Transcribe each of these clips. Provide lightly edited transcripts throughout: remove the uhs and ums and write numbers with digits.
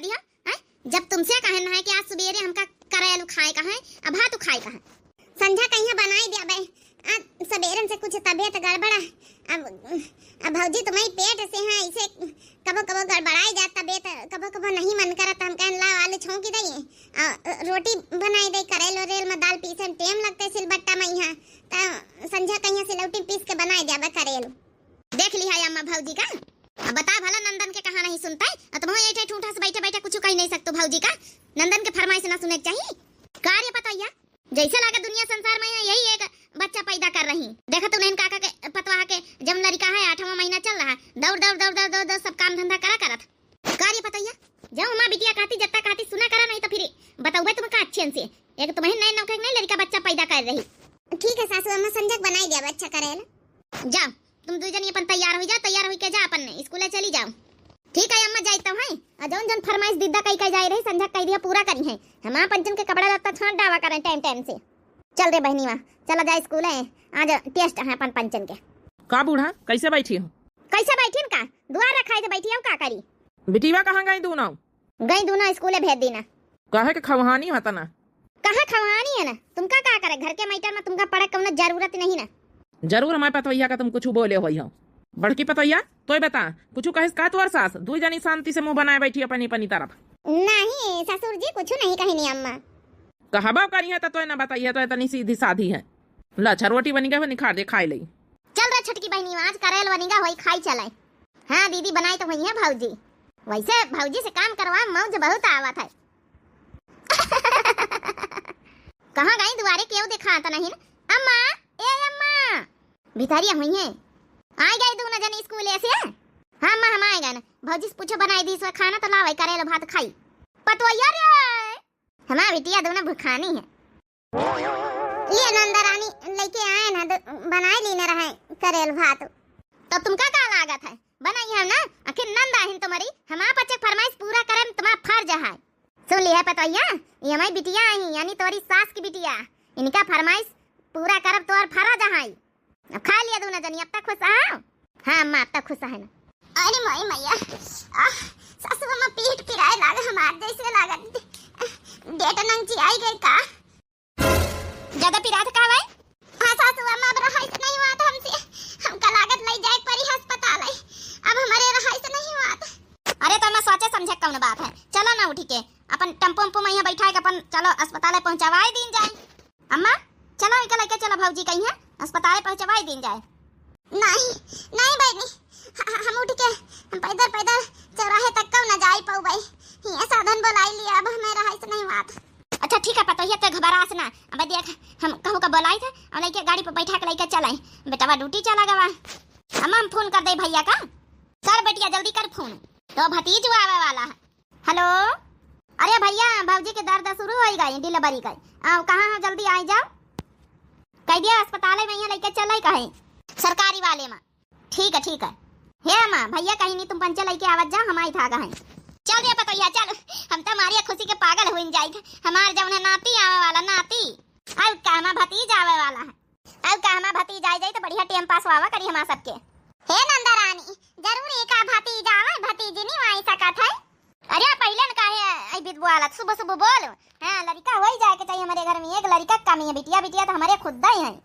दिया है। जब तुमसे कहना है कि आज सवेरे हमका करेलू खाए का है, अब भात खाए का है, संझा कहीं बनाई दिया बे। आज सवेरे से कुछ तबीयत गड़बड़ा, अब भौजी तुम्हारी पेट से है इसे कबो कबो गड़बड़ाई जा तबीयत, कबो कबो नहीं मन करता। हम कहन ला आलू छौंकी दई रोटी बनाई दई, करेल वरेल में दाल पीसे में टेम लगते सिलबट्टा में यहाँ त संझा कहीं सिलौटी पीस के बनाई दिया करेलू। देख लिया अम्मा भौजी का। अब बता भला नंदन के कहा नहीं सुनता है, तुम ऐठे ठूठा से बैठे बैठे कुछ कह नहीं सकते भौजी का। नंदन के फरमाइश ना सुने चाहिए। कार्य पता जैसे लागे दुनिया संसार में यही एक बच्चा पैदा कर रही। देखा तूने इन काका के पतवा के जब लड़का है 8वां महीना चल रहा, दौड़ दौड़ दौड़ दौड़ दौड़ सब काम धंधा करा करत। कार्य पता जब माँ बिटिया कहती जत्ता कहती सुना करा, नहीं तो फिर बताऊबे तुमका अच्छे से एक तुम्हें नए नौके नहीं लड़का बच्चा पैदा कर रही। ठीक है सासू अम्मा संजक बनाई दिया बच्चा करेला। जाओ तुम दो जन अपन तैयार हो जा, तैयार हो के जा अपन स्कूल चली जाओ। ठीक है अम्मा जाई तो है जौन जौन फरमाइश दीदा कई जाए रही संझा कह दिया पूरा करी है। हमारा पंचन के कपड़ा लत्ता छांट डावा करें टाइम टाइम से। चल रे बहनी माँ चला जा स्कूल है, आज टेस्ट है अपन पंचन के। का बूढ़ा कैसे बैठी हो? कैसे बैठी का द्वार रखाए थे बैठी का करी। बिटिया कहाँ गई दूना? गई दूना स्कूल भेज देना। कहे के खवहानी होता ना? कहाँ खवहानी है ना, तुमका का करे घर के मैटर में तुमका पढ़े कौन जरूरत नहीं ना। जरूर हमारे पतवैया का तुम कुछ बोले हो बड़की पतैया तो बता कुछ कहे का तोर सास दू जनी शांति से मुंह बनाए बैठी अपनी अपनी तरफ। नहीं ससुर जी कुछ नहीं कही नहीं अम्मा। कहबा करी है तो ना बताइए तो इतनी सीधी साधी है। लच्छा रोटी बनी गई निखार दे खाई लई। चल रे छटकी बहनी आज करेल बनीगा वही खाई चले। हाँ दीदी बनाई तो वही है भौजी, वैसे भौजी से काम करवा मौज बहुत आवत है। कहाँ गई दुआरे क्यों दिखा तो नहीं अम्मा? ए अम्मा भितरिया हुई है आई गई तू न जनी स्कूल से। हाँ अम्मा हम आए गए ना, भौजी से पूछो बनाई दी खाना तो लावे करेलो भात खाई। पतवैया रे हमारा बिटिया दोनों भुखानी है। ये नंदा रानी लेके आए ना बनाए लेने रहे करेल भात। तो तुमका क्या लागत है बनाई है ना, आखिर नंदा है तुम्हारी, हमारा बच्चे फरमाइश पूरा करे तुम्हारा फर्ज है। सुन लिया पतवैया ये हमारी बिटिया आई यानी तुम्हारी सास की बिटिया, इनका फरमाइश पूरा करब तो और फर्ज है। अब खा लिया दोनों जनी अब तक खुश है? हाँ अम्मा अब तक खुश है ना। अरे माई मैया सासू अम्मा पीठ पिराए लागे हमार जैसे लागत डेट नंची आई गई का ज्यादा पिरात का भाई। हाँ सासू अम्मा अब रहाई से नहीं हुआ था हमसे, हमका लागत ले जाए परी अस्पताल है, अब हमारे रहाई से नहीं हुआ था। अरे तो अम्मा सोचे समझे कौन बात है, चलो ना उठी के अपन टेम्पो में यहाँ बैठा के अपन चलो अस्पताल पहुँचवाई दिन जाए। अम्मा चलो इनका लेके चलो भौजी कहीं है अस्पताल पहुँचवाई दिन जाए। नहीं नहीं बहनी हम उठ के हम पैदल पैदल चौराहे तक कब न जाई पाऊ भाई, ये साधन बुलाई लिया अब हमें रहाई से नहीं बात। अच्छा ठीक है पता तो घबरा से ना, अब देख हम कहूँ का बुलाई था और लेके गाड़ी पर बैठा के लेके चलाए बेटा ड्यूटी चला गवा। अम्मा हम फोन कर दे भैया का, कर बेटिया जल्दी कर फोन तो भतीज आवे वाला है। हेलो अरे भैया भौजी के दर्द शुरू हो गई डिलीवरी का, कहाँ जल्दी आई जाओ कह दिया अस्पताल में यहाँ लेके चल कहे सरकारी वाले में। ठीक है हे अम्मा भैया कहीं नहीं तुम पंचे लेके आवत जाओ हमारी धागा है। चल रे पतैया चल हम तो हमारी खुशी के पागल हो जाए। हमारे जब नाती आवे वाला नाती अब का हमारा भतीज आवे वाला है, अब का हमारा भतीज आ जाए तो बढ़िया टाइम पास हुआ करी हमारा सबके। हे नंदा रानी जरूर एक भतीज आवे भतीजी नहीं आई सकत है। अरे पहले न काहे आई बिदबू वाला सुबह सुबह बोल। हां लड़का हो ही जाए के चाहिए हमारे घर में, एक लड़का कमी है, बिटिया बिटिया तो हमारे खुद ही है।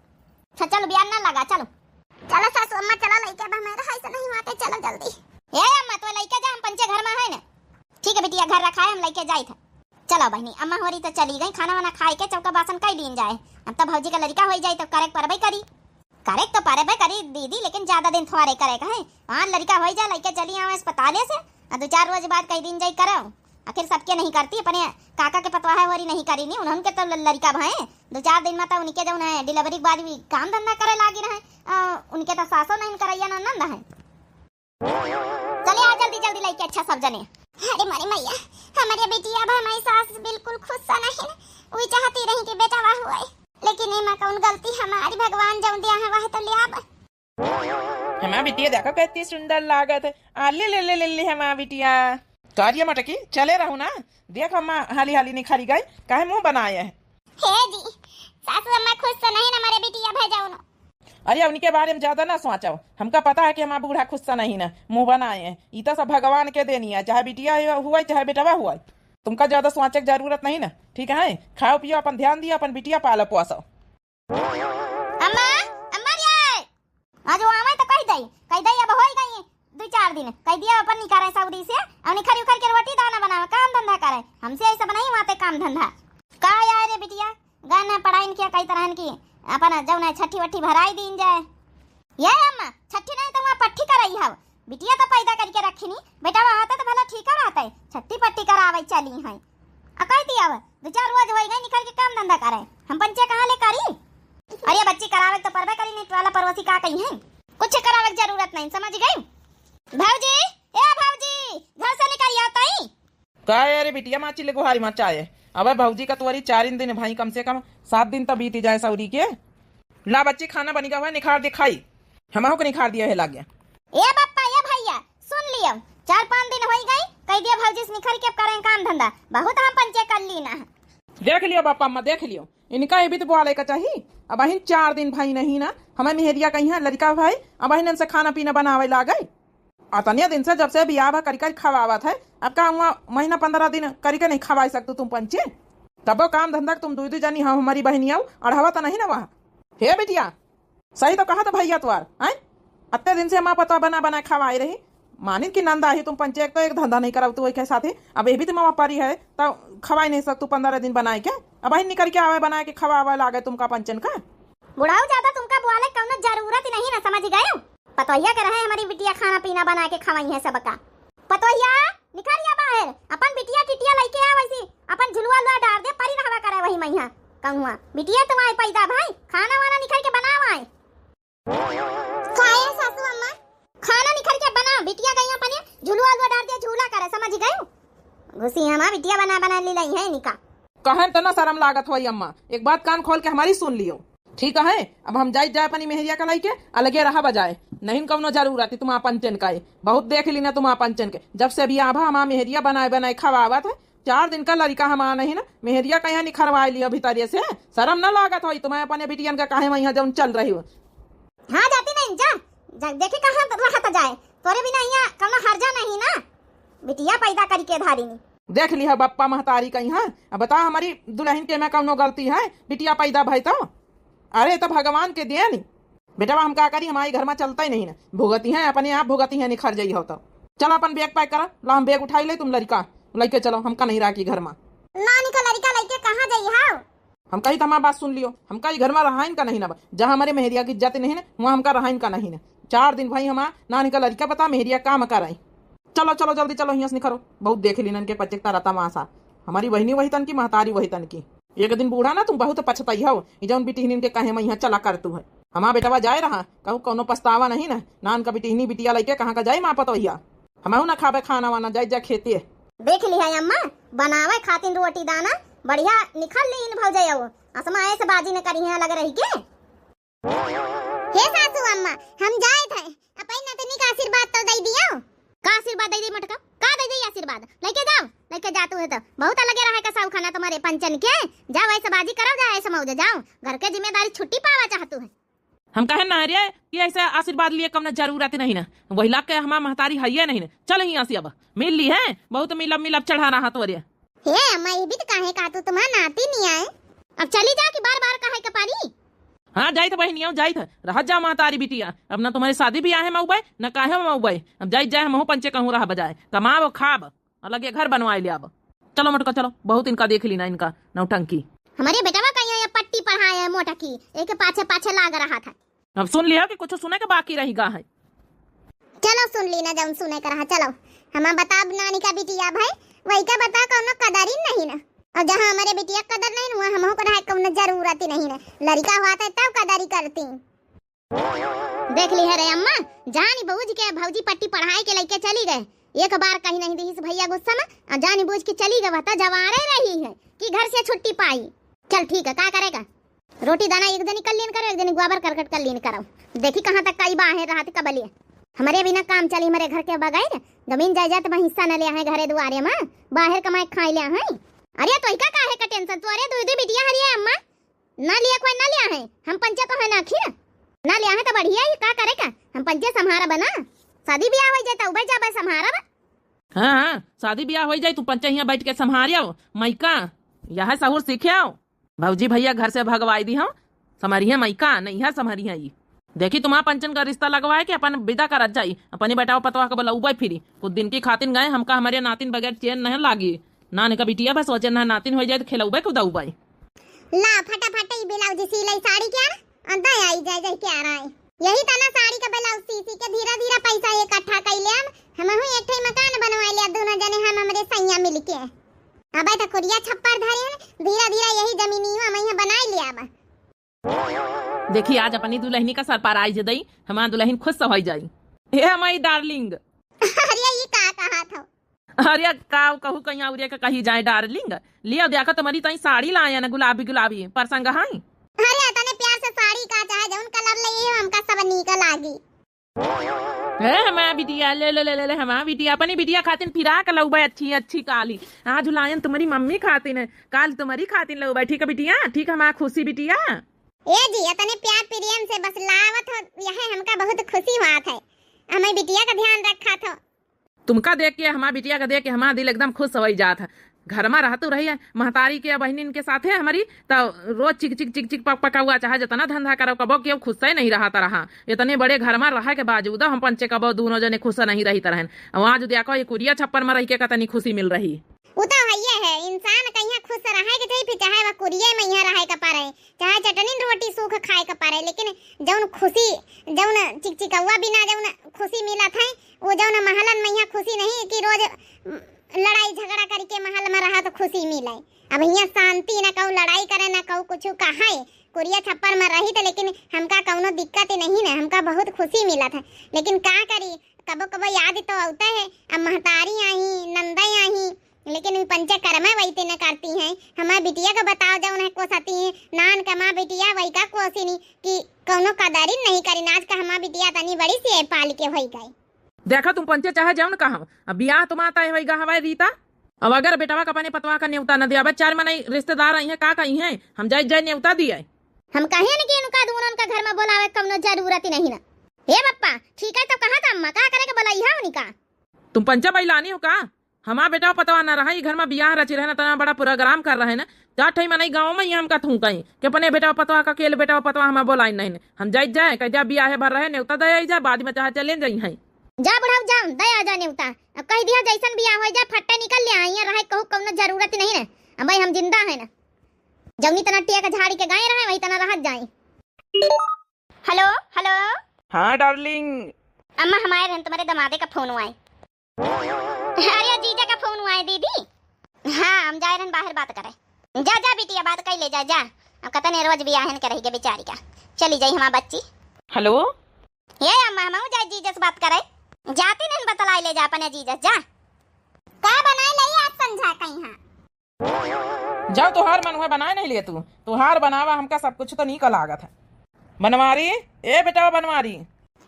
चल बियान ना लगा चलो चलो सासू अम्मा चलो लइका अब हमारे हाय से नहीं आते चलो जल्दी। ए अम्मा तो लइका जा हम पंचे घर में है ना। ठीक है बिटिया घर रखा है हम लेके जाई था। चलो बहनी अम्मा होरी तो चली गई, खाना वाना खाए के चौका बासन कई लीन जाए। अब तो भौजी का लड़का हो जाए तो करे परबे करी, करे तो परबे करी दीदी, लेकिन ज्यादा दिन थोड़े करेगा है। हां लड़का हो जाए लेके चली आवे अस्पताल से, 2-4 रोज बाद कई दिन जाई करो। आखिर सबके नहीं करती, अपने काका के पतवा है वरी नहीं करी नहीं, उनके तो लड़का भाई 2-4 दिन में तो उनके जो है डिलीवरी के बाद भी काम धंधा करे लागी रहे, उनके तो सासो नहीं करैया ना नंद है। चले आ जल्दी जल्दी लेके अच्छा सब जने। अरे मारी मैया हमारे बेटिया अब हमारी सास बिल्कुल खुश सा नहीं, वही चाहती रही कि बेटा वाह हुआ, लेकिन एमा कौन गलती हमारी, भगवान जो दिया है वह तो ले आब। हमारा बिटिया देखो कितनी सुंदर लागत है। ले ले ले ले ले हमारा बिटिया कार्य मटकी चले रहू ना, देख अम्मा हाली हाली निखारी गई काहे मुंह बनाए है। हे जी सासू अम्मा खुश तो नहीं ना हमारे बिटिया भेजाओ ना। अरे उनके बारे में ज्यादा ना सोचो, हमका पता है कि हमारा बूढ़ा खुद सा नहीं ना मुंह बनाए हैं, ये तो सब भगवान के देनी है, चाहे बिटिया हुआ चाहे बेटवा हुआ। तुमका ज्यादा सोचे की जरूरत नहीं ना, ठीक है? खाओ पियो, अपन ध्यान दियो, अपन बिटिया पालो पोसो। अम्मा अम्मा रे आज वो आवे तो कह दई अब होई गई 2-4 दिन कह दिया अपन नहीं करे सऊदी से, अब निखर उखर के रोटी दाना बनावे, काम धंधा करे, हमसे ऐसा नहीं वाते काम धंधा का यार रे बिटिया। गाना पढ़ाई किया कई तरह की अपन जौना छठी वट्ठी भराई दीन जाए। ये अम्मा छठी नहीं तो वहां पट्टी कराई हव, बिटिया तो पैदा करके रखी नहीं, बेटा आता तो भला ठीक रहता है, छठी पट्टी करावे चली है अकई दिया 2-4 रोज होई गई निकल के काम धंधा करे, हम पंचे कहां ले करी। अरे बच्ची करावे तो परबे करी, नहीं वाला परवसी का कही है, कुछ करावे की जरूरत नहीं, समझ गई? भाऊजी ए भाऊजी घर से निकल आता ही का यार बिटिया माची ले गुहारी मचा है। अब भाऊजी का तुम्हारी 4 दिन भाई, कम से कम 7 दिन तो बीत जाए सऊरी के। ला बच्ची खाना बनी हुआ निखार दिखाई, हमहू को निखार दिया है लाग गया। ए बापा ये भैया सुन लियो, 4-5 दिन हो गई कह दिया भाऊजी से निखर के करें काम धंधा, बहुत हम पंचे कर ली ना। देख लियो बापा अम्मा देख लियो, इनका ये भी तो बुआले का चाहिए। अब अहिन 4 दिन भाई नहीं ना, हमें मेहरिया कहीं है लड़का भाई, अब अहिन से खाना पीना बनावे ला गई। अतनिया दिन से जब से बियाह करी कर खवावत है, अब का हुआ महीना 15 दिन करी के नहीं खवा सकते तुम पंचे, तब काम धंधा तुम 2 जानी हम हमारी बहनी आओ और हवा तो नहीं ना वहाँ। हे बेटिया सही तो कहा था भैया तुआर है, अत्ते दिन से हम पता बना बना खवाई रही, मानिन की नंदा है तुम पंचे, एक तो एक धंधा नहीं कराओ तो के साथ ही, अब ये भी तो मामा पारी है तो खवाई नहीं सकते 15 दिन बनाए के, अब अहिन निकल के आवे बना के खवावा लागे तुमका पंचन का। बुढ़ाऊ ज्यादा तुमका बुआले कौनो जरूरत ही नहीं ना, समझ गए? पतोहिया के रहे हमारी बिटिया खाना पीना बना के खवाई है सबका। पतोहिया निखरिया बाहर, अपन बिटिया टिटिया लेके आ, वैसी अपन झुलवा लुआ डाल दे, परी रहवा करे वही मैया कहूआ बिटिया तुम्हारे पैदा भाई, खाना वाना निखर के बनावाए खाए सासू अम्मा, खाना निखर के बनाओ, बिटिया गई अपन झुलवा लुआ डाल दे, झूला करे, समझ गए? घुसी हमारा बिटिया बना ली लई है निका कहन तो ना शर्म लागत होई अम्मा, एक बात कान खोल के हमारी सुन लियो, ठीक है? अब हम जाए अपनी मेहरिया का लाई के अलगे रहा बजाए, नहीं कौनो जरूरत है तुम पंचन का, बहुत देख ली ना तुम पंचन के, जब से अभी आभा हमारा मेहरिया बनाए खवावत है, 4 दिन का लड़का हमारा नहीं ना, मेहरिया का यहाँ नहीं खरवाए लिया भीतरिया से, शर्म ना लागत हो तुम्हें अपने बिटियन का काहे मैं यहाँ जब चल रही हो। हाँ जाती नहीं जा देखे कहाँ रहता जाए, तोरे बिना यहाँ कौनो हर्जा नहीं ना, बिटिया पैदा करके धारी नहीं। देख लिया बप्पा महतारी कहीं है, अब बता हमारी दुल्हन के में कौनो गलती है, बिटिया पैदा भाई तो अरे तो भगवान के दिया नहीं बेटा, हम क्या करी, हमारे घर में चलता ही नहीं ना, भुगती है अपने आप भुगती है, निखर जाई हो तो चलो अपन बैग पैक करा, ला हम बैग उठाई ले, तुम लड़का लेके चलो, हमका नहीं रहा की घर में नानी का लड़का लेके कहाँ जाई हां, हम कही हमारा बात सुन लियो, हमका घर में रहाइन का नहीं ना, जहाँ हमारे मेहरिया की इज्जत नहीं ना वहाँ हमका रहाइन का नहीं ना। 4 दिन भाई हमारा नानी का लड़का बता मेहरिया काम कराई, चलो चलो जल्दी चलो यहाँ से निखरो, बहुत देख ली के पचकता रहता मासा, हमारी बहनी वही तन की महतारी वही तन की, एक दिन बूढ़ा ना तुम बहुत पछताई हो, जौन बिटिहनी के कहे मैं यहाँ चला कर तू है, हमारा बेटवा जाए रहा कहूँ कोनो पछतावा नहीं ना, नान का बिटिहनी बिटिया लेके कहाँ का जाए माँ पतोहिया, हमें ना खावे खाना वाना जाए जा खेती है। देख ली है अम्मा बनावे खातिन रोटी दाना बढ़िया निखल ली इन भौजाई हो, असमा ऐसे बाजी न करी है लग रही के। हे सासू अम्मा हम जाए थे, अपन नतनी का आशीर्वाद तो दे दियो, का आशीर्वाद दे दी मटका, का दे दी आशीर्वाद, लेके जाओ लेके जातू है तो बहुत अलगे रहा का साउ खाना तुम्हारे पंचन के, जाओ ऐसे बाजी करो, जाओ ऐसे मौज जाओ, घर के जिम्मेदारी छुट्टी पावा चाहतू है। हम कहे ना रे कि ऐसा आशीर्वाद लिए कम जरूरत नहीं ना, वही लाग के हमारा महतारी है नहीं ना, चल यहाँ से अब मिल ली है, बहुत मिलब चढ़ा रहा तो रे। हे अम्मा ये भी तो काहे का तू तुम्हारा नाती नहीं आए, अब चली जाओ कि बार बार काहे का पारी। हाँ जाई था बहनी आओ जाई था, रह जा महतारी बिटिया, अब ना तुम्हारी शादी भी आहे मऊबाई न काहे मऊबाई, अब जाई जाए महू पंचे कहूँ रहा बजाए, कमाओ खाब अलग घर बनवाए लिया, अब चलो मटका चलो, बहुत इनका देख ली ना इनका नौटंकी। हमारे बेटा कहीं पट्टी पढ़ाए है मोटा की, एक पाछे पाछे लाग रहा था, अब सुन लिया कि कुछ सुने के बाकी रही गा है, चलो सुन ली ना जब सुने कर रहा, चलो हम बता नानी का बिटिया भाई वही का बता कौनो कदर ही नहीं ना, और जहाँ हमारे बिटिया कदर नहीं वहाँ हमको को रहा कौनो जरूरत ही नहीं ना, लड़का हुआ था तब कदर ही करती। देख ली है रे अम्मा जानी बूझ के भौजी पट्टी पढ़ाई के लेके चली गए, एक बार कहीं नहीं दी भैया गुस्सा में, और जानी बूझ के चली गई, बता जवारे रही है कि घर से छुट्टी पाई, चल ठीक है क्या करेगा, रोटी दाना एक दिन कर लीन करो, एक दिन गोबर करकट कर लीन करो, देखी कहाँ तक कई बाहर रहा कबलिए, हमारे बिना काम चली, हमारे घर के बगैर जमीन जायदाद में हिस्सा न लिया है, घरे दुआरे में बाहर कमाए खाई लिया है। अरे तो का काहे का टेंशन, तो अरे दूध बिटिया हरिया अम्मा ना लिया कोई ना लिया है, हम पंचे तो है ना खीर, ना लिया है तो बढ़िया ही का करे का हम पंचे संहारा बना शादी ब्याह हो जाता उबे जाबे संहारा बा। हाँ हाँ शादी ब्याह हो जाए तू पंचा यहाँ बैठ के संभारियो मैका यह सहूर सीखे भौजी भैया घर से भगवाई दी हम समरिया मैका नहीं है समरिया ये देखी तुम्हारा पंचन का रिश्ता लगवाए कि अपन विदा करत जाई अपनी बेटाओ पतवा के बोला उबे फिरी कुछ दिन की खातिन गए हमका हमारे नातिन बगैर चैन नहीं लागी ना ने का बिटिया बस सोचे ना नातिन हो जाए तो खेला उबे खुदा उबे ला फटाफट ही ब्लाउज सिलाई साड़ी क्या अंदा आई जाए जाए क्या रहा है यही तना साड़ी का ब्लाउज सी के धीरे धीरे पैसा इकट्ठा कर ले हम एक ठे मकान बनवा लिया दोनों जने हम हमरे सैया मिलके अब त कोरिया छप्पर धरे धीरे धीरे यही जमीनिया में बना लिया अब देखी आज अपनी दुल्हनी का सरप्राइज दई हमारा दुल्हन खुश हो जाई हे हमारी डार्लिंग। अरे ये का कहा था अरे का कहू कहीं औरिया का कही जाए डार्लिंग लिया देखो तुम्हारी तई साड़ी लाया ना गुलाबी गुलाबी परसंग हाई अरे तने प्यार से साड़ी का चाहे जौन कलर ले हमका सब नीक लागी है हमारा बिटिया ले हमारा बिटिया अपनी बिटिया खातिन फिराक लउबे अच्छी अच्छी काली आज लायन तुम्हारी मम्मी खातिन काल तुम्हारी खातिन लउबे ठीक है बिटिया ठीक है हमारा खुशी बिटिया ए जी तने प्यार प्रेम से बस लावत हो यह हमका बहुत खुशी बात है हमारी बिटिया का ध्यान रखा था तुमका देख के हमारा बिटिया का देख के हमारा दिल एकदम खुश हो जाता है घर में रहतु रही है महतारी के बहनिन के साथ है हमारी तो रोज चिक चिक चिक चिक पक पका हुआ चाहे जितना धंधा करो कबो के खुश ही नहीं रहा रहा इतने बड़े घर में रहा के बावजूद हम पंचे कबो दोनों जने खुश नहीं रही तरह वहाँ जो देखो ये कुरिया छप्पर में रह के कतनी खुशी मिल रही वो तो है इंसान कहीं खुश रहे के चाहिए फिर चाहे वह कुरिया में यहाँ रहे का पारे चाहे चटनी रोटी सूख खाए का पारे लेकिन जौन खुशी जौन चिकचिकवा बिना जौन खुशी मिला था वो जौन महलन में यहाँ खुशी नहीं कि रोज लड़ाई झगड़ा करके महल में रहा तो खुशी मिले अब यहाँ शांति न कहू लड़ाई करे न कहू कुछ कहा कुरिया छप्पर में रही तो लेकिन हमका कौनो दिक्कत नहीं ना हमका बहुत खुशी मिला था लेकिन का करी कबो कबो याद तो आता है अब महतारी आई नंदा आई लेकिन पंचे कर्मा वही न करती हैं हमारी बिटिया का बताओ जौन है कोसती है नान का माँ बिटिया वही का कोसिनी कि कौनो कदारी नहीं करी नाच का हमारी बिटिया तनी बड़ी से पाल के हो गई देखा तुम पंचे चाहे जाओ न कहा अब ब्याह तुम्हारा तय होगा हवाई रीता अब अगर बेटवा का अपने पतवा का न्योता न दिया चार मना रिश्तेदार आई है का कही है हम जाए जाए न्योता दिए हम कहे न कि इनका दून उनका घर में बोलावे कौनो जरूरत ही नहीं ना हे बप्पा ठीक है तो कहा था अम्मा का करे के बोलाई है उनका तुम पंचा बैलानी हो का हमारा बेटा पतवा न रहा घर में ब्याह रची रहे तना बड़ा प्रोग्राम कर रहे ना जा ठई मनाई गाँव में हम का थू कहीं कि अपने बेटा पतवा का केल बेटा पतवा हमें बोलाई नहीं हम जाए जाए कह जा ब्याह भर रहे न्योता दे जाए बाद में चाहे चले जाई है जा बुढ़ाऊ जाऊं दया जा न्योता अब कह दिया जैसन बियाह हो जाए फट्टे निकल ले आई रहे कहू कौनो जरूरत नहीं है अब भाई हम जिंदा है ना जौनी तना टिया का झाड़ी के गाय रहे वही तना रहत जाए हेलो हेलो हाँ डार्लिंग अम्मा हमारे रहन तुम्हारे दमादे का फोन हुआ है अरे जीजा का फोन हुआ है दीदी हाँ हम जा रहे बाहर बात करे जा जा बिटिया बात कर ले जा जा अब कतन रोज बियाह के रही के बेचारी का चली जाई हमारा बच्ची हेलो ये अम्मा हम जा जीजा से बात करे जाती नहीं बतलाई ले जा अपने जीजा जा का बनाए ले आज समझा कहीं हां जाओ तुहार मन हुआ बनाए नहीं लिए तू तुहार बनावा हमका सब कुछ तो नहीं का लागत है बनवारी ए बेटा बनवारी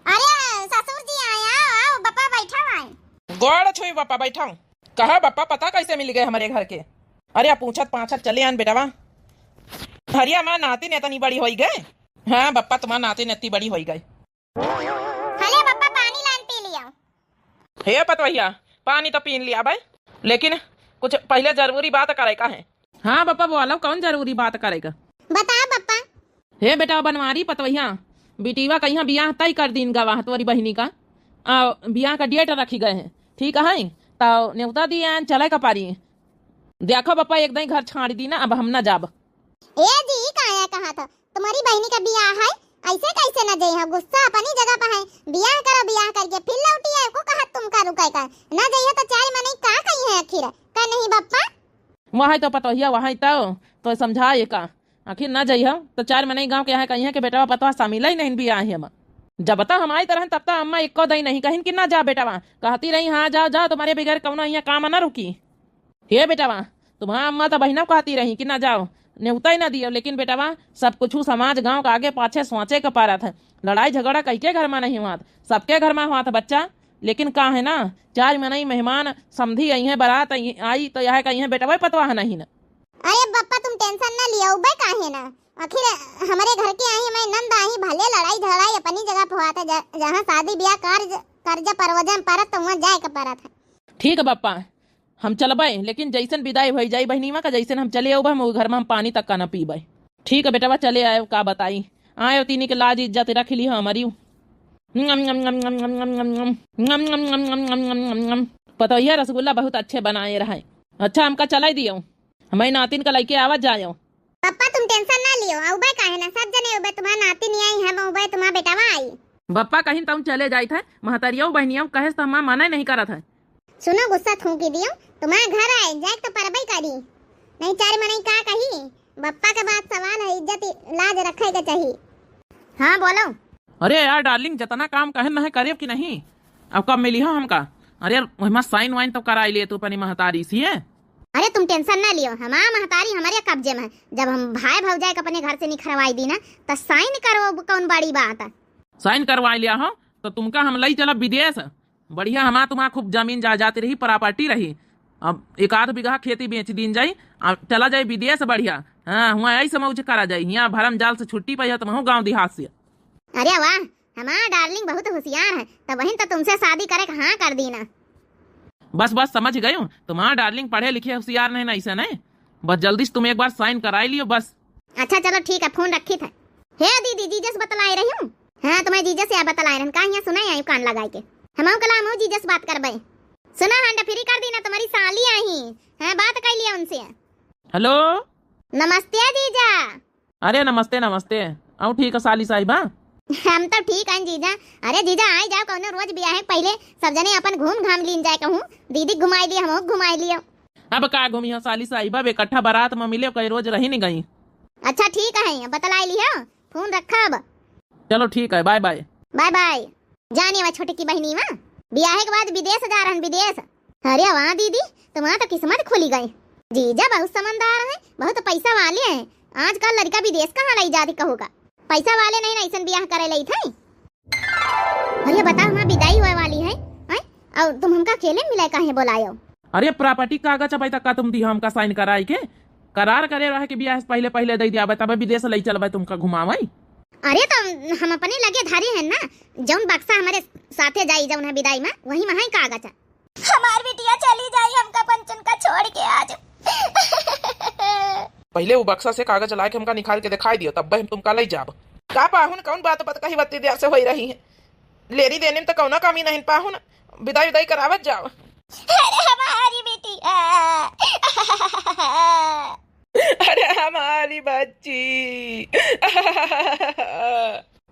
अरे ससुर जी आया आओ बप्पा बैठा है गोड़ छुई बप्पा बैठा हूँ कहा बप्पा पता कैसे मिल गए हमारे घर के अरे पूछत पाछत चले आन बेटावा अरे हमारा नाती ने इतनी बड़ी हो गए हाँ बप्पा तुम्हारा नाती ने इतनी बड़ी हो गई हले बप्पा पानी लान पी लिया हे पतवैया पानी तो पीन लिया भाई लेकिन कुछ पहले जरूरी बात करे का है हाँ बप्पा बोलो कौन जरूरी बात करेगा बता बप्पा हे बेटा बनवारी पतवैया बिटिवा कहीं ब्याह तय कर दीन गवाह तुम्हारी बहनी का ब्याह का डेट रखी गए हैं ठीक है तो न्योता दिए चले का पारी देखो बप्पा एकदम घर छाड़ दी ना अब हम न जाब ए जी काया कहा था तुम्हारी बहनी का ब्याह है ऐसे कैसे न जाइए गुस्सा अपनी जगह पे है ब्याह करो ब्याह करके फिर लौटी है को कहा तुम का रुका का न जाइए तो चार मने का कही है आखिर का नहीं बप्पा वहाँ तो पतोहिया वहाँ तो समझाए का आखिर न जाइए तो चार मने गाँव के यहाँ कहीं है कि बेटा पतवा शामिल ही नहीं ब्याह है जब तक हमारी तरह तब तक अम्मा एक दई नहीं कहीं कि ना जा बेटा वहाँ कहती रही हाँ जाओ जाओ तुम्हारे बगैर कौन यहाँ काम न रुकी हे बेटा वहाँ तुम्हारा अम्मा तो बहना कहती रही कि ना जाओ न्योता ही ना दियो लेकिन बेटा वहाँ सब कुछ समाज गांव का आगे पाछे सोचे का पारा था लड़ाई झगड़ा कई के घर में नहीं हुआ सबके घर में हुआ था बच्चा लेकिन कहा है ना चार महीने मेहमान समझी आई है बारात आई तो यह कहीं है बेटा वही पतवा है नहीं ना अरे बप्पा तुम टेंशन ना लिया उबे काहे ना आखिर हमारे घर के आई मैं नंद आई भले लड़ाई झगड़ाई अपनी जगह पे हुआ था जहाँ शादी ब्याह कर्ज परवजन परत तो वहाँ जाए का परत है। ठीक है बापा, हम चलबे, लेकिन जैसन विदाई हो जाई बहनीवा का जैसन हम चले आओ हम घर में हम पानी तक का न पीबे। ठीक है बेटा चले आए, का बताई आयो तीनी के लाज इज्जत रख ली हमारी। पता ही है रसगुल्ला बहुत अच्छे बनाए रहे। अच्छा हमका चलाई दियो, हमारी नातिन का लेके आवाज जाओ। पापा तुम टेंशन ना लियो, औबे काहे ना सब जने औबे तुम्हारा नातिन आई है, औबे तुम्हारा बेटावा आई। बप्पा कहीं तुम चले जाए थे महतरिया बहनिया कहे तो हम मना नहीं करा था। सुनो गुस्सा थूकी दियो, तुम्हारा घर आए जाए तो परबई करी, नहीं चार मने का कही। बप्पा के बात सवाल है, इज्जत लाज रखे के चाहिए। हाँ बोलो। अरे यार डार्लिंग जितना काम कहे न है करे कि नहीं, अब कब मिली हो हमका। अरे वही साइन वाइन तो कराई लिए तू अपनी महतारी सी है। अरे तुम टेंशन ना लियो, हमारा महतारी हमारे कब्जे में है। जब हम भाई भौजाई को अपने घर से निखरवाई दी ना तो साइन करो, कौन बड़ी बात है। साइन करवा लिया हो तो तुमका हम लई चला विदेश, बढ़िया हमारा तुम्हारा खूब जमीन जाती रही, प्रॉपर्टी रही। अब 1-8 बीघा खेती बेच दिन जाई, चला जाए विदेश बढ़िया। हाँ हुआ ऐसे मौज करा जाए, यहाँ भरम जाल से छुट्टी पाई तुम हो गाँव देहात से। अरे वाह, हमारा डार्लिंग बहुत होशियार है, तो बहन तो तुमसे शादी करे हाँ कर दी ना। बस समझ गए हो, तुम्हारा डार्लिंग पढ़े लिखे होशियार नहीं ना, ऐसा नहीं। बस जल्दी से तुम एक बार साइन कराई लियो बस। अच्छा चलो ठीक है, फोन रखी था। हे दीदी जीजस बतलाए रही हूँ। हाँ तुम्हें जीजस या बतलाए रही कहा यहाँ सुना आई कान लगाए के हम कलाम हो जीजस बात कर बे। सुना हांडा फ्री कर दी ना, तुम्हारी साली आई है, बात कर लिया उनसे। हेलो नमस्ते जीजा। अरे नमस्ते नमस्ते, आओ ठीक है साली साहिबा। हम तो ठीक है जीजा। अरे जीजा आए जाओ, कौनो रोज बिया है, पहले सब जने अपन घूम घाम लीन जाए कहूँ, दीदी घुमाई लिया हम घुमाई लियो। अब का घूमी हो साली साहिबा, इकट्ठा बारात में मिले कई रोज रही नहीं गई। अच्छा ठीक है, बतलाई लियो, फोन रखा अब। चलो ठीक है, बाय बाय। Bye bye. जाने वा छोटे की बहनी वहाँ ब्याह के बाद विदेश जा रहे हैं, विदेश। अरे वाह दीदी तुम्हारा तो किस्मत खुली गई। जीजा बहुत समझदार है, बहुत पैसा वाले हैं। आजकल लड़का विदेश कहाँ लाई जाती कहूँगा, पैसा वाले नहीं ना ऐसा ब्याह करे लाई थे। अरे बताओ वहाँ विदाई हुए वाली है और तुम हमका अकेले मिले काहे बुलायो। अरे प्रॉपर्टी कागज अभी तक का तुम दी हमका साइन कराई के करार करे रहे कि ब्याह पहले दे दिया, तब विदेश ले चलबे तुमका घुमावई। अरे तो हम अपने लगे धारी है ना, जौन बक्सा हमारे साथे जाई जौन है विदाई में वही में है कागज। हमार बिटिया चली जाई हमका पंचन का छोड़ के आज। पहले वो बक्सा से कागज ला के हमका निकाल के दिखाई दियो, तब हम तुमका ले जाब। का पाहुन कौन बात पता कही बत्ती देर से हो रही है, लेरी देने में तो कौना कमी नहीं। पाहुन विदाई करावत जाओ। अरे हमारी बिटिया। अरे हमारी बच्ची।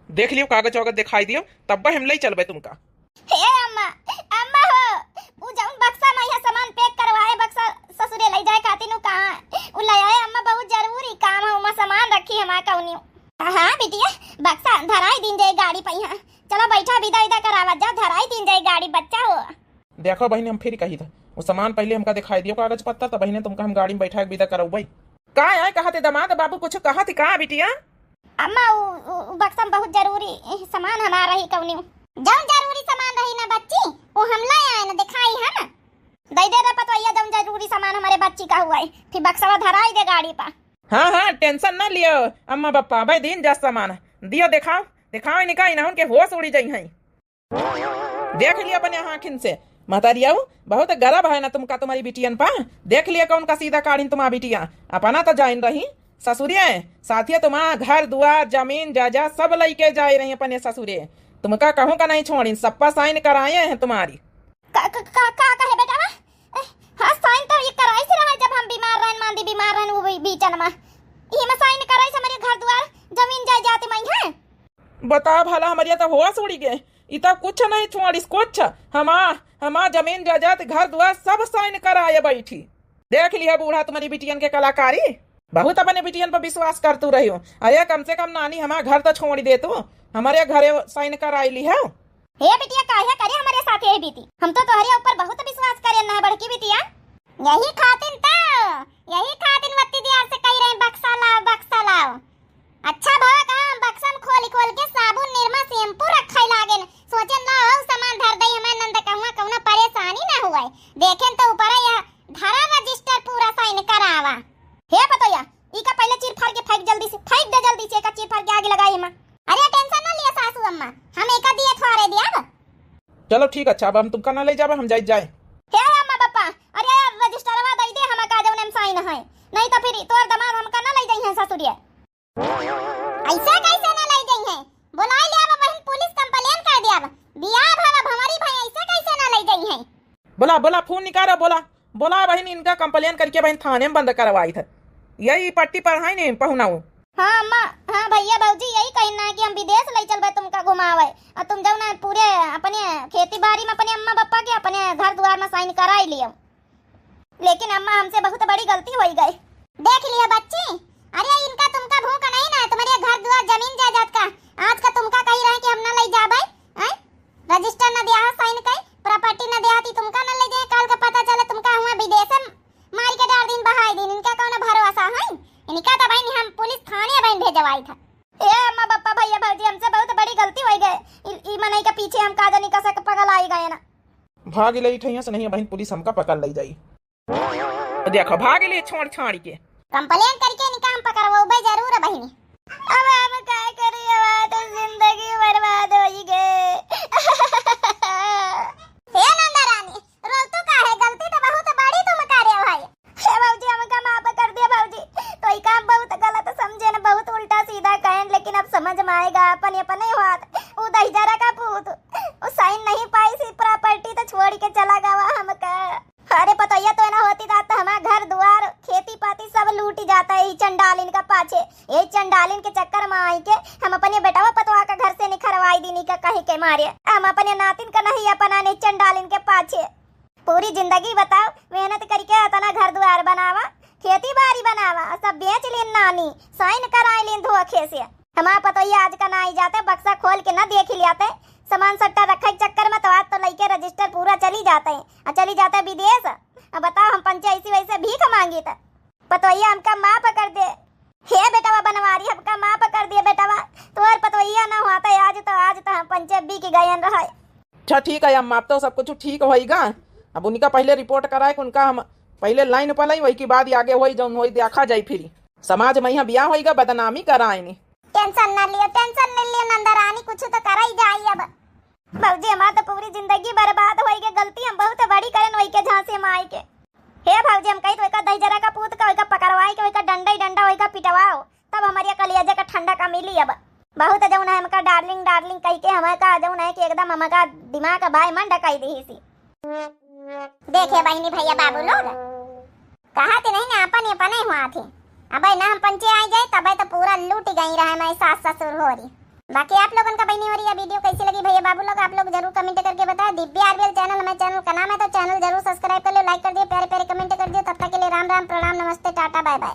देख लियो कागज वागज दिखाई दियो, तब हम ले चलबे तुमका। हे अम्मा, अम्मा हो उ जौन बक्सा में यह सामान पैक करवाए, बक्सा ससुरे ले जाए खातिर नु कहां उ ले आए अम्मा, बहुत जरूरी काम है, उमा सामान रखी हमार कौनी। हां बिटिया बक्सा धराई दिन जाए गाड़ी पे, यहां चलो बैठा विदा करावा जा, धराई दिन जाए गाड़ी। बच्चा हो देखो बहनी, हम फिर कही था वो सामान पहले हमका दिखाई दियो कागज पत्ता, तब बहने तुमका हम गाड़ी में बैठा के विदा करौबई। का आए कहा थे दामाद बाबू, कुछ कहा थी का बिटिया? अम्मा उ बक्सा में बहुत जरूरी सामान हमारा ही कौनी, जौन जरूरी सामान रही ना बच्ची वो हम ले आए ना, दिखाई है ना, दे रे पतवैया जौन जरूरी सामान हमारे बच्ची का हुआ है, फिर बक्सा धराई दे गाड़ी पर। हाँ टेंशन ना लियो अम्मा पप्पा, भाई दिन जा सामान दियो, दिखाओ निकाई ना उनके होश उड़ी जाई है। देख लिया अपने आँखिन से महतारिया बहुत गर्व है ना तुमका तुम्हारी बिटियन पा। देख लिया कौन का सीधा काढ़ी तुम्हारा बिटिया, अपना तो जाइन रही ससुरे, साथिया तुम्हारा घर दुआर जमीन जायदाद सब लेके जा रही अपने ससुरे, तुमका कहूँ का नहीं छोड़ी, सबका साइन कराए हैं तुम्हारी। का कहे बेटा? हां साइन तो ये कराई से रहा जब हम बीमार रहन, मांदी बीमार रहन, वो बीचन में ये में साइन कराई से हमारे घर द्वार जमीन जायदाद में है। बता भला हमारी तो होश उड़ी गए, इतना कुछ नहीं छोड़ी, कुछ हमारा जमीन जायदाद घर द्वार सब साइन कराए बैठी। देख लिया बूढ़ा तुम्हारी बिटियन के कलाकारी, बहुत अपने बिटियन पर विश्वास कर तू रही हो। अरे कम से कम नानी हमारा घर तो छोड़ दे तू, हमारे घरे साइन कराई ली है। हे बिटिया काहे करे हमारे साथ ये बीती, हम तो तोहरे ऊपर बहुत विश्वास करे ना बड़की बिटिया, यही खातिन वत्ती दिया से कह रहे बक्सा लाओ। अच्छा भाव का बक्सन खोल के साबुन निरमा शैम्पू रखै लागेन, सोचन लाओ सामान धर दई हमें नंद कहवा कौनो परेशानी ना हुए, देखें तो ऊपर यह धरा रजिस्टर पूरा साइन करावा। हे पतोया इका पहले चीर फाड़ के फेंक जल्दी से, फेंक दे जल्दी से, एका चीर फाड़ के आगे लगाई मां। अरे टेंशन ना लिया सासू अम्मा, हम एका दिए थोड़े दिया। चलो ठीक अच्छा, अब हम तुमका ना ले जाबे, हम जाए। हे अम्मा पापा, अरे रजिस्टरवा दई दे, हम का जौन साइन है, नहीं तो फिर तोर दमाद हमका ना ले जाई है ससुरिया। ऐसा कैसे ना ले जाई है, बुला ले अब बहन, पुलिस कंप्लेन कर दिया। बियाह भावा भंवरी भाई, ऐसा कैसे ना ले जाई है। बोला फोन निकाला, बोला बहन, इनका कंप्लेन करके बहन थाने में बंद करवाई था। यही पट्टी पर है नहीं पहुनाऊ। हाँ अम्मा, हाँ भैया भाजी, यही कहना है कि हम विदेश ले चलबे तुमका घुमावे, और तुम जाओ ना पूरे अपने खेती बाड़ी में अपने अम्मा पापा के अपने घर द्वार में साइन कराई लियो। लेकिन अम्मा हमसे बहुत बड़ी गलती हो गई। देख लिया बच्ची, अरे इनका तुमका भूख नहीं ना, तुम्हारे घर द्वार जमीन जायदाद का आज का तुमका कही रहे कि हम ना ले जाबे, रजिस्टर न दिया साइन कई, प्रॉपर्टी न दिया थी तुमका न ले जाए, काल का पता चले तुमका हुआ विदेश में मार के 4 दिन बहाई दिन, इनका कौन भरोसा है। इनका तो भाई हम पुलिस थाने बहन भेजवाई था। ए अम्मा पापा भैया भाजी, हमसे बहुत बड़ी गलती हो गई। ई मनई के पीछे हम काजा निका से पगल आई गए ना। भाग ले ठैया से नहीं बहन, पुलिस हमका पकड़ ले जाई। देखो भाग ले छोड़ के कंप्लेन करके इनका हम पकड़वाओ जरूर है बहनी। अब हम क्या करिए, तो जिंदगी बर्बाद हो गई। हे नंदा रानी, रो तू का है, गलती तो बहुत बड़ी तुम करे भाई। हे बाबूजी, हमका माफ कर दिया बाबूजी, तो ई काम बहुत गलत समझे न, बहुत उल्टा सीधा कहन, लेकिन अब समझ में आएगा। अपने हाथ वो दहिजरा का पूत, वो साइन नहीं पाई सी प्रॉपर्टी, तो छोड़ के चला गया हमका। अरे पतैया तो ना होती तो हमारा घर द्वार खेती पाती सब लूट जाता है, चंडालिन का पाछे। यही चंडालिन के चक्कर में आई के हम अपने बेटावा पतवा का घर से निखरवाई दीनी का कहे के मारे, हम अपने नातिन का नहीं अपनाने चंडालिन के पाछे। पूरी जिंदगी बताओ मेहनत करके इतना घर द्वार बनावा, खेती बाड़ी बनावा, सब बेच लेन नानी, साइन कराई लेन धोखे से। हमारा पतैया आज का ना आई जाते, बक्सा खोल के ना देख लियाते, सामान सट्टा रखे चक्कर में तो आज तो लइके रजिस्टर पूरा चली जाते हैं, और चली जाते हैं विदेश। अब बताओ हम पंचायती वैसे भीख मांगी था, पतोइया हमका माँ पकड़ दे। हे बेटावा बनवारी, हमका माँ पकड़ दिए बेटावा, तो पतोइया ना हुआ था आज तो हम पंचायत भी की गयन रहा। अच्छा ठीक है अम्मा, अब तो सब कुछ ठीक होएगा। अब उनका पहले रिपोर्ट कराए कि उनका हम पहले लाइन पर लाई, वही की बाद आगे वही जौन वही देखा जाए, फिर समाज में यहाँ ब्याह होएगा, बदनामी कराए नहीं। टेंशन न लियो नंदा रानी, कुछ तो करा ही जाए। अब बाबूजी हमारा तो पूरी जिंदगी बर्बाद होई के, गलती हम बहुत बड़ी करें वही के झांसे में आई के। हे भाऊजी, हम कही तो एका दहिजरा का पूत का एका पकड़वाई के, एका डंडा एका पिटवाओ, तब हमारी कलियाजा का ठंडा का मिली। अब बहुत जौन है हमका डार्लिंग कही के, हमारा जौन है कि एकदम हमारा दिमाग का बाय मन ढकाई दी सी। देखे बहनी भैया बाबू लोग कहा थे नहीं ना, अपन ही हुआ थे। अब ना हम पंचे आ जाए तब तो पूरा लूट गई रहा है, मैं सास ससुर हो रही। बाकी आप लोगों का बहनी हो रही है वीडियो कैसी लगी भैया बाबू लोग, आप लोग जरूर कमेंट करके बताएं। दिव्या आरबीएल चैनल हमारे चैनल का नाम है, तो चैनल जरूर सब्सक्राइब कर लो, लाइक कर दियो, प्यारे प्यारे कमेंट कर दियो। तब तक के लिए राम राम, प्रणाम, नमस्ते, टाटा, बाय बाय।